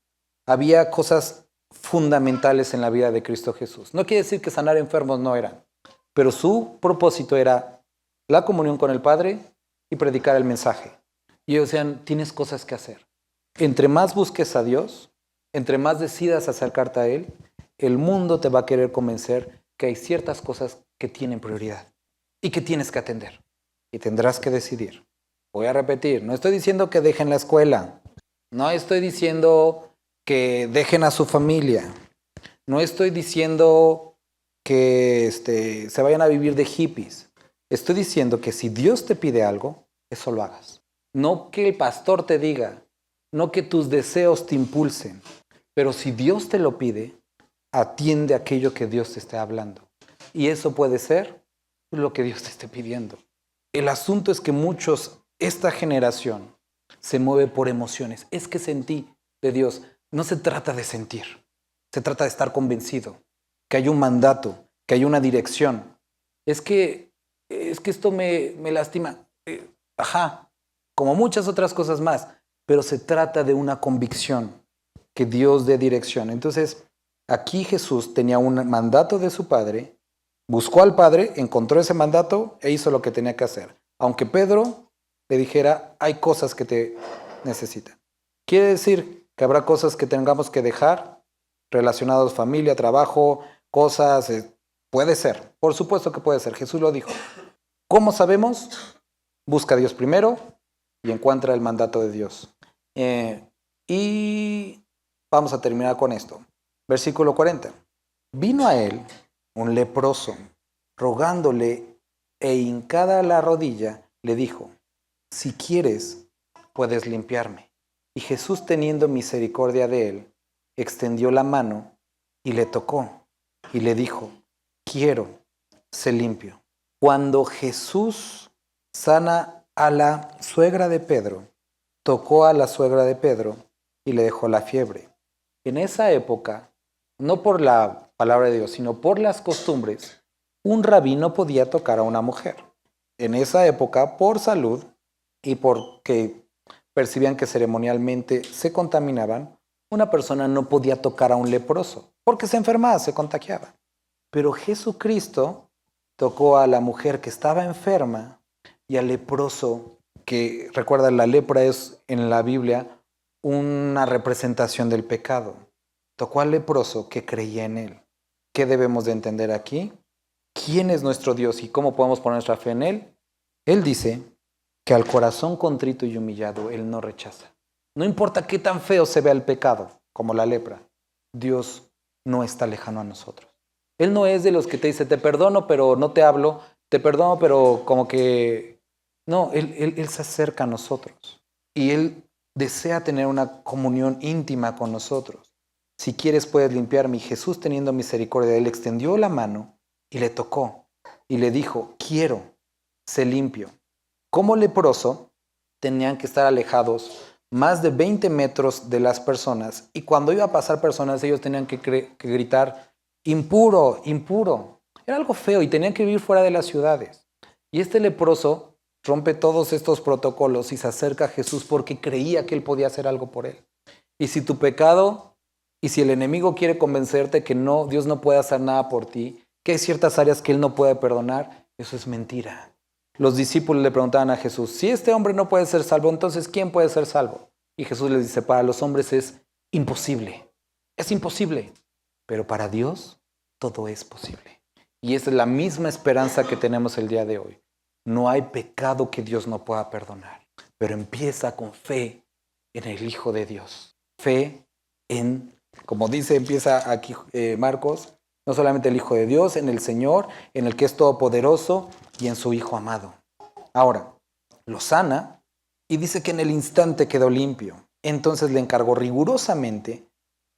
[SPEAKER 1] Había cosas fundamentales en la vida de Cristo Jesús. No quiere decir que sanar enfermos no eran, pero su propósito era la comunión con el Padre y predicar el mensaje. Y ellos decían, tienes cosas que hacer. Entre más busques a Dios, entre más decidas acercarte a Él, el mundo te va a querer convencer que hay ciertas cosas que tienen prioridad y que tienes que atender. Y tendrás que decidir. Voy a repetir, no estoy diciendo que dejen la escuela. No estoy diciendo que dejen a su familia. No estoy diciendo que se vayan a vivir de hippies. Estoy diciendo que si Dios te pide algo, eso lo hagas. No que el pastor te diga, no que tus deseos te impulsen, pero si Dios te lo pide, atiende aquello que Dios te esté hablando. Y eso puede ser lo que Dios te esté pidiendo. El asunto es que muchos, esta generación, se mueve por emociones. Es que sentí de Dios. No se trata de sentir. Se trata de estar convencido que hay un mandato, que hay una dirección. Es que esto me lastima. Como muchas otras cosas más. Pero se trata de una convicción que Dios dé dirección. Entonces, aquí Jesús tenía un mandato de su Padre, buscó al Padre, encontró ese mandato e hizo lo que tenía que hacer. Aunque Pedro le dijera, hay cosas que te necesitan. Quiere decir que habrá cosas que tengamos que dejar relacionados familia, trabajo, cosas. Puede ser, por supuesto que puede ser. Jesús lo dijo. ¿Cómo sabemos? Busca a Dios primero y encuentra el mandato de Dios. Y vamos a terminar con esto. Versículo 40. Vino a él un leproso, rogándole e hincada la rodilla, le dijo, si quieres, puedes limpiarme. Y Jesús, teniendo misericordia de él, extendió la mano y le tocó y le dijo, quiero, sé limpio. Cuando Jesús sana a la suegra de Pedro, tocó a la suegra de Pedro y le dejó la fiebre. En esa época, no por la palabra de Dios, sino por las costumbres, un rabí no podía tocar a una mujer. En esa época, por salud y porque percibían que ceremonialmente se contaminaban, una persona no podía tocar a un leproso, porque se enfermaba, se contagiaba. Pero Jesucristo tocó a la mujer que estaba enferma y al leproso, que recuerda, la lepra es en la Biblia una representación del pecado. Tocó al leproso que creía en él. ¿Qué debemos de entender aquí? ¿Quién es nuestro Dios y cómo podemos poner nuestra fe en él? Él dice que al corazón contrito y humillado él no rechaza. No importa qué tan feo se vea el pecado, como la lepra, Dios no está lejano a nosotros. Él no es de los que te dice, te perdono, pero no te hablo, te perdono, pero como que... No, él se acerca a nosotros y Él desea tener una comunión íntima con nosotros. Si quieres puedes limpiarme. Y Jesús, teniendo misericordia de él, extendió la mano y le tocó y le dijo, quiero, sé limpio. Como leproso, tenían que estar alejados más de 20 metros de las personas y cuando iba a pasar personas ellos tenían que gritar, impuro, impuro. Era algo feo y tenían que vivir fuera de las ciudades. Y este leproso rompe todos estos protocolos y se acerca a Jesús porque creía que él podía hacer algo por él. Y si tu pecado, y si el enemigo quiere convencerte que no, Dios no puede hacer nada por ti, que hay ciertas áreas que él no puede perdonar, eso es mentira. Los discípulos le preguntaban a Jesús, si este hombre no puede ser salvo, entonces ¿quién puede ser salvo? Y Jesús les dice, para los hombres es imposible. Es imposible. Pero para Dios todo es posible. Y esa es la misma esperanza que tenemos el día de hoy. No hay pecado que Dios no pueda perdonar, pero empieza con fe en el Hijo de Dios. Fe en, como dice, empieza aquí Marcos, no solamente el Hijo de Dios, en el Señor, en el que es todopoderoso y en su Hijo amado. Ahora, lo sana y dice que en el instante quedó limpio. Entonces le encargó rigurosamente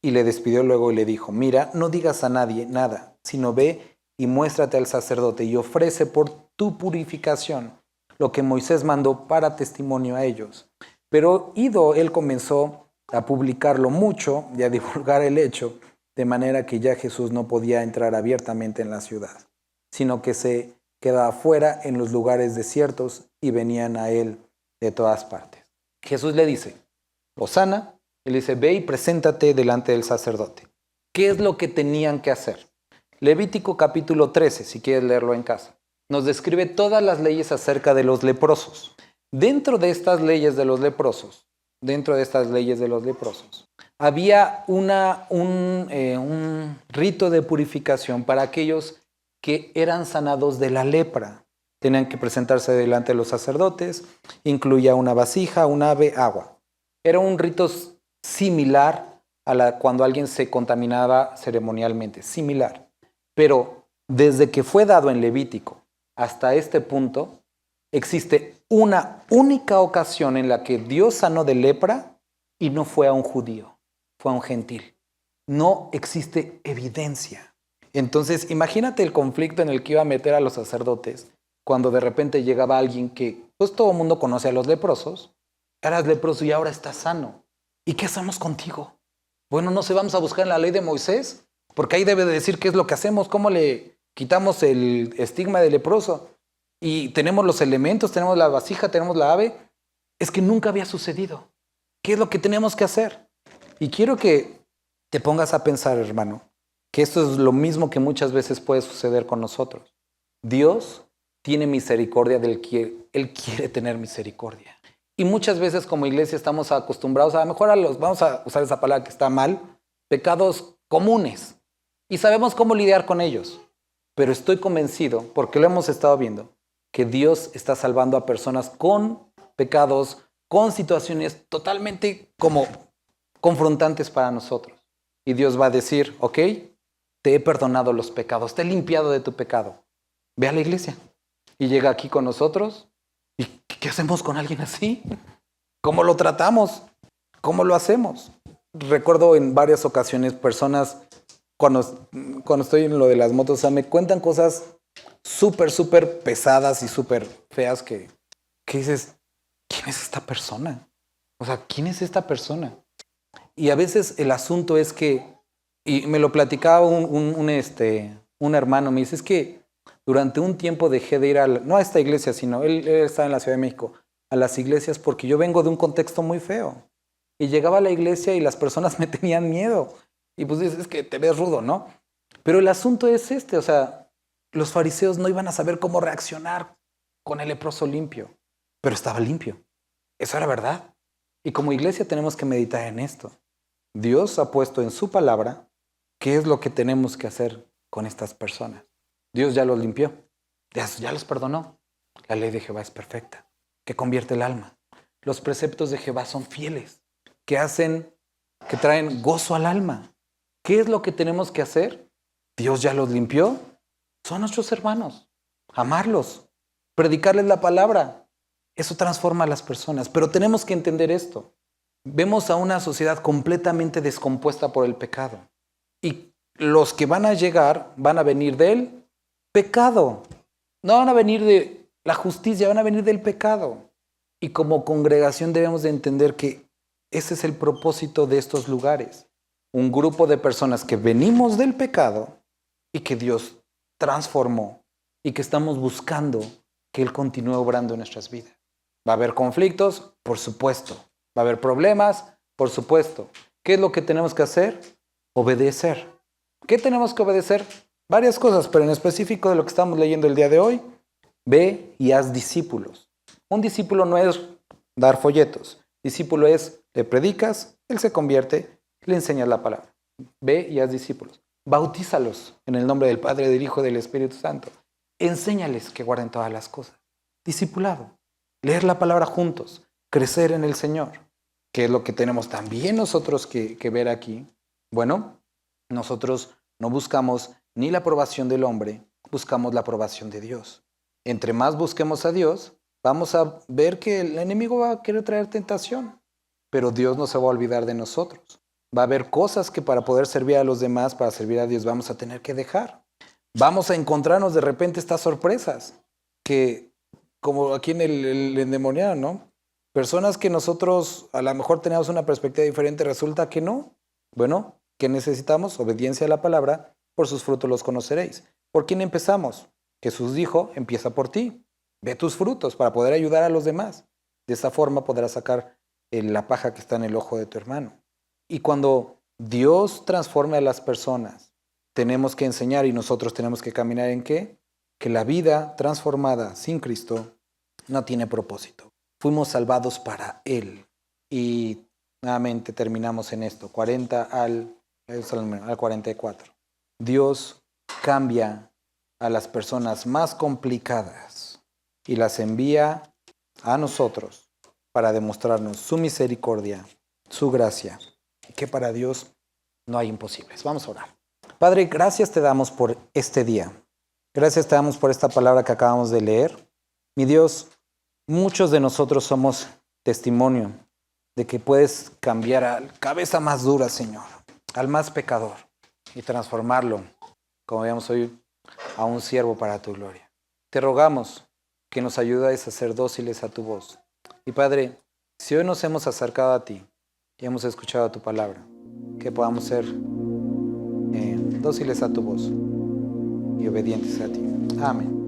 [SPEAKER 1] y le despidió luego y le dijo, mira, no digas a nadie nada, sino ve y muéstrate al sacerdote y ofrece por tu purificación lo que Moisés mandó para testimonio a ellos. Pero ido él comenzó a publicarlo mucho y a divulgar el hecho, de manera que ya Jesús no podía entrar abiertamente en la ciudad, sino que se quedaba fuera en los lugares desiertos y venían a él de todas partes. Jesús le dice, lo sana, él dice, ve y preséntate delante del sacerdote. ¿Qué es lo que tenían que hacer? Levítico capítulo 13, si quieres leerlo en casa, nos describe todas las leyes acerca de los leprosos. Dentro de estas leyes de los leprosos, había un rito de purificación para aquellos que eran sanados de la lepra. Tenían que presentarse delante de los sacerdotes, incluía una vasija, un ave, agua. Era un rito similar a cuando alguien se contaminaba ceremonialmente, similar. Pero desde que fue dado en Levítico hasta este punto, existe una única ocasión en la que Dios sanó de lepra y no fue a un judío, fue a un gentil. No existe evidencia. Entonces, imagínate el conflicto en el que iba a meter a los sacerdotes cuando de repente llegaba alguien que, pues todo el mundo conoce a los leprosos, eras leproso y ahora estás sano. ¿Y qué hacemos contigo? Bueno, no sé, vamos a buscar en la ley de Moisés, porque ahí debe de decir qué es lo que hacemos, cómo le quitamos el estigma de leproso. Y tenemos los elementos, tenemos la vasija, tenemos la ave. Es que nunca había sucedido. ¿Qué es lo que tenemos que hacer? Y quiero que te pongas a pensar, hermano, que esto es lo mismo que muchas veces puede suceder con nosotros. Dios tiene misericordia del que Él quiere tener misericordia. Y muchas veces como iglesia estamos acostumbrados a lo mejor vamos a usar esa palabra que está mal, pecados comunes. Y sabemos cómo lidiar con ellos. Pero estoy convencido, porque lo hemos estado viendo, que Dios está salvando a personas con pecados, con situaciones totalmente como confrontantes para nosotros. Y Dios va a decir, ok, te he perdonado los pecados, te he limpiado de tu pecado. Ve a la iglesia. Y llega aquí con nosotros. ¿Y qué hacemos con alguien así? ¿Cómo lo tratamos? ¿Cómo lo hacemos? Recuerdo en varias ocasiones personas, cuando estoy en lo de las motos, o sea, me cuentan cosas súper pesadas y súper feas que que dices, ¿quién es esta persona? O sea, ¿quién es esta persona? Y a veces el asunto es que, y me lo platicaba un hermano, me dice, es que durante un tiempo dejé de ir no a esta iglesia, sino él está en la Ciudad de México, a las iglesias porque yo vengo de un contexto muy feo. Y llegaba a la iglesia y las personas me tenían miedo. Y pues dices, es que te ves rudo, ¿no? Pero el asunto es o sea, los fariseos no iban a saber cómo reaccionar con el leproso limpio, pero estaba limpio. Eso era verdad. Y como iglesia tenemos que meditar en esto. Dios ha puesto en su palabra qué es lo que tenemos que hacer con estas personas. Dios ya los limpió, ya los perdonó. La ley de Jehová es perfecta, que convierte el alma. Los preceptos de Jehová son fieles, que traen gozo al alma. ¿Qué es lo que tenemos que hacer? Dios ya los limpió. Son nuestros hermanos. Amarlos, predicarles la palabra. Eso transforma a las personas. Pero tenemos que entender esto. Vemos a una sociedad completamente descompuesta por el pecado. Y los que van a llegar van a venir del pecado. No van a venir de la justicia, van a venir del pecado. Y como congregación debemos de entender que ese es el propósito de estos lugares. Un grupo de personas que venimos del pecado y que Dios transformó y que estamos buscando que Él continúe obrando en nuestras vidas. ¿Va a haber conflictos? Por supuesto. ¿Va a haber problemas? Por supuesto. ¿Qué es lo que tenemos que hacer? Obedecer. ¿Qué tenemos que obedecer? Varias cosas, pero en específico de lo que estamos leyendo el día de hoy, ve y haz discípulos. Un discípulo no es dar folletos. Discípulo es, le predicas, él se convierte, le enseñas la palabra. Ve y haz discípulos. Bautízalos en el nombre del Padre, del Hijo y del Espíritu Santo. Enséñales que guarden todas las cosas. Discipulado. Leer la palabra juntos. Crecer en el Señor. ¿Qué es lo que tenemos también nosotros que ver aquí? Bueno, nosotros no buscamos ni la aprobación del hombre, buscamos la aprobación de Dios. Entre más busquemos a Dios, vamos a ver que el enemigo va a querer traer tentación, pero Dios no se va a olvidar de nosotros. Va a haber cosas que para poder servir a los demás, para servir a Dios, vamos a tener que dejar. Vamos a encontrarnos de repente estas sorpresas, que como aquí en el endemoniado, ¿no? Personas que nosotros a lo mejor teníamos una perspectiva diferente, resulta que no. Bueno, ¿qué necesitamos? Obediencia a la palabra, por sus frutos los conoceréis. ¿Por quién empezamos? Jesús dijo, empieza por ti. Ve tus frutos para poder ayudar a los demás. De esa forma podrás sacar la paja que está en el ojo de tu hermano. Y cuando Dios transforme a las personas, tenemos que enseñar y nosotros tenemos que caminar en ¿qué? Que la vida transformada sin Cristo no tiene propósito. Fuimos salvados para Él. Y nuevamente terminamos en esto, 40 al 44. Dios cambia a las personas más complicadas y las envía a nosotros para demostrarnos su misericordia, su gracia, y que para Dios no hay imposibles. Vamos a orar. Padre, gracias te damos por este día. Gracias te damos por esta palabra que acabamos de leer. Mi Dios, muchos de nosotros somos testimonio de que puedes cambiar al cabeza más dura, Señor, al más pecador y transformarlo, como veamos hoy, a un siervo para tu gloria. Te rogamos que nos ayudes a ser dóciles a tu voz. Y Padre, si hoy nos hemos acercado a ti y hemos escuchado tu palabra, que podamos ser dóciles a tu voz y obedientes a ti. Amén.